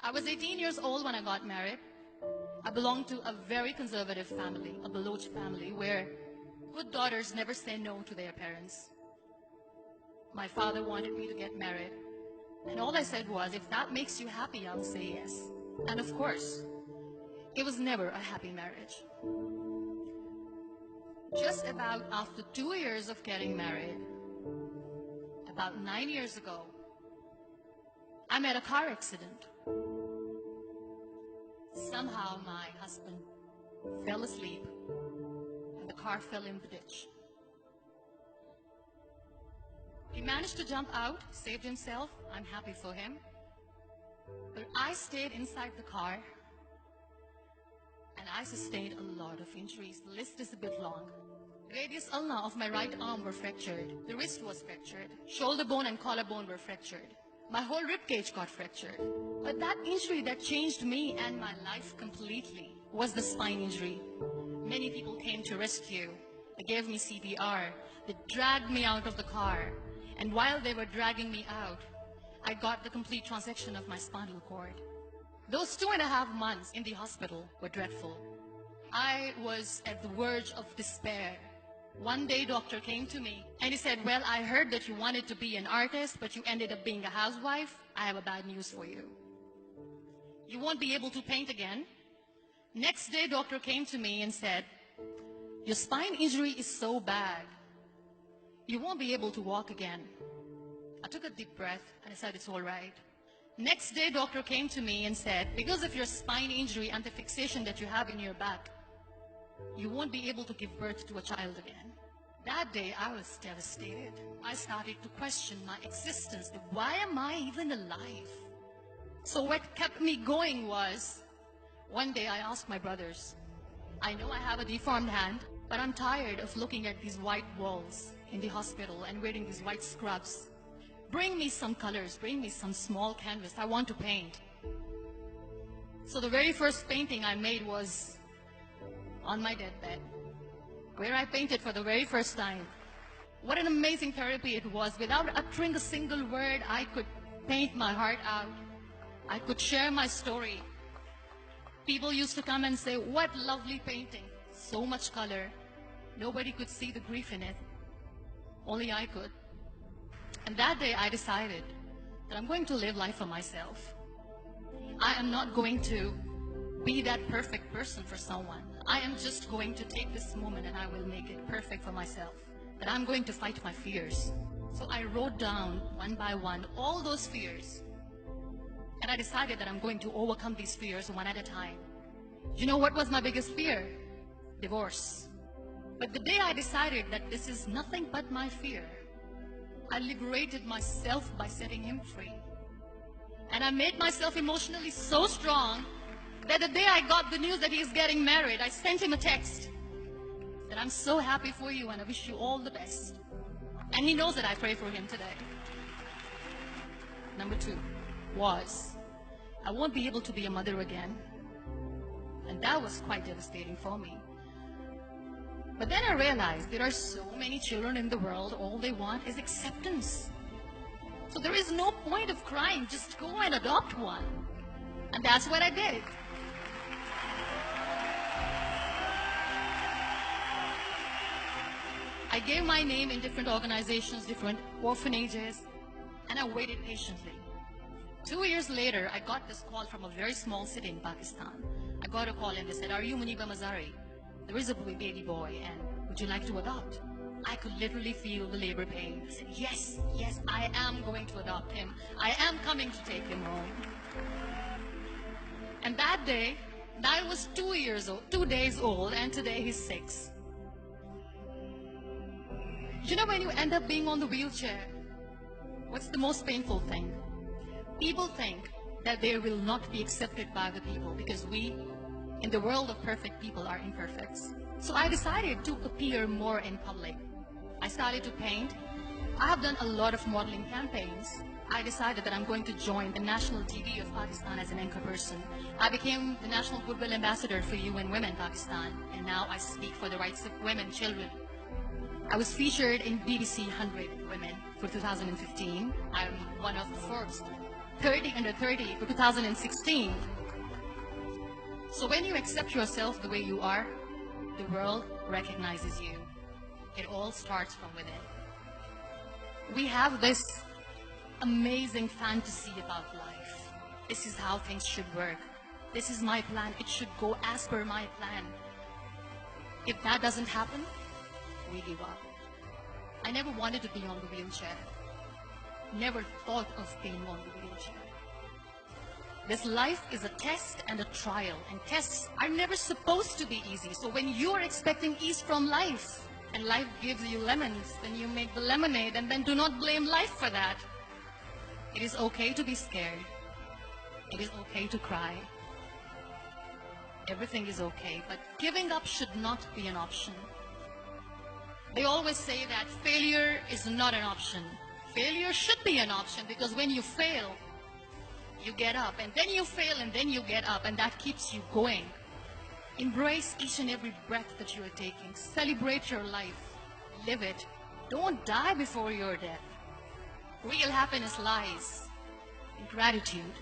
I was 18 years old when I got married. I belonged to a very conservative family, a Baloch family, where good daughters never say no to their parents. My father wanted me to get married, and all I said was, if that makes you happy, I'll say yes. And of course, it was never a happy marriage. Just about after 2 years of getting married, about 9 years ago, I met a car accident. Somehow my husband fell asleep and the car fell in the ditch. He managed to jump out, saved himself. I'm happy for him. But I stayed inside the car and I sustained a lot of injuries. The list is a bit long. Radius ulna of my right arm were fractured. The wrist was fractured. Shoulder bone and collarbone were fractured. My whole rib cage got fractured. But that injury that changed me and my life completely was the spine injury. Many people came to rescue. They gave me CPR. They dragged me out of the car. And while they were dragging me out, I got the complete transection of my spinal cord. Those 2.5 months in the hospital were dreadful. I was at the verge of despair. One day, doctor came to me and he said, well, I heard that you wanted to be an artist, but you ended up being a housewife. I have a bad news for you. You won't be able to paint again. Next day, doctor came to me and said, your spine injury is so bad, you won't be able to walk again. I took a deep breath and I said, it's all right. Next day, doctor came to me and said, because of your spine injury and the fixation that you have in your back, you won't be able to give birth to a child again. That day, I was devastated. I started to question my existence. Why am I even alive? So what kept me going was, one day I asked my brothers, I know I have a deformed hand, but I'm tired of looking at these white walls in the hospital and wearing these white scrubs. Bring me some colors, bring me some small canvas. I want to paint. So the very first painting I made was on my deathbed, where I painted for the very first time. What an amazing therapy it was. Without uttering a single word, I could paint my heart out. I could share my story. People used to come and say, what lovely painting. So much color. Nobody could see the grief in it. Only I could. And that day I decided that I'm going to live life for myself. I am not going to be that perfect person for someone. I am just going to take this moment and I will make it perfect for myself. That I'm going to fight my fears. So I wrote down one by one all those fears. And I decided that I'm going to overcome these fears one at a time. You know what was my biggest fear? Divorce. But the day I decided that this is nothing but my fear, I liberated myself by setting him free. And I made myself emotionally so strong that the day I got the news that he is getting married, I sent him a text that I'm so happy for you and I wish you all the best. And he knows that I pray for him today. Number 2 was, I won't be able to be a mother again. And that was quite devastating for me. But then I realized there are so many children in the world, all they want is acceptance. So there is no point of crying, just go and adopt one. And that's what I did. I gave my name in different organizations, different orphanages, and I waited patiently. 2 years later, I got this call from a very small city in Pakistan. I got a call and they said, are you Muniba Mazari? There is a baby boy and would you like to adopt? I could literally feel the labor pain. I said, yes, yes, I am going to adopt him. I am coming to take him home. And that day, I was 2 days old, and today he's 6. You know, when you end up being on the wheelchair, what's the most painful thing? People think that they will not be accepted by the people because we, in the world of perfect people, are imperfects. So I decided to appear more in public. I started to paint. I have done a lot of modeling campaigns. I decided that I'm going to join the national TV of Pakistan as an anchor person. I became the National Goodwill Ambassador for UN Women Pakistan, and now I speak for the rights of women, children. I was featured in BBC 100 Women for 2015. I'm one of the Forbes 30 under 30 for 2016. So when you accept yourself the way you are, the world recognizes you. It all starts from within. We have this amazing fantasy about life. This is how things should work. This is my plan. It should go as per my plan. If that doesn't happen, we give up. I never wanted to be on the wheelchair. Never thought of being on the wheelchair. This life is a test and a trial, and tests are never supposed to be easy. So when you are expecting ease from life, and life gives you lemons, then you make the lemonade, and then do not blame life for that. It is okay to be scared. It is okay to cry. Everything is okay, but giving up should not be an option. They always say that failure is not an option. Failure should be an option, because when you fail, you get up, and then you fail, and then you get up, and that keeps you going. Embrace each and every breath that you are taking. Celebrate your life. Live it. Don't die before your death. Real happiness lies in gratitude.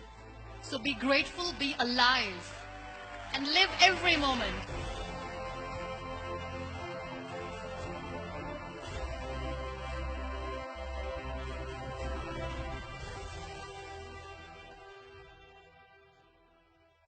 So be grateful, be alive, and live every moment.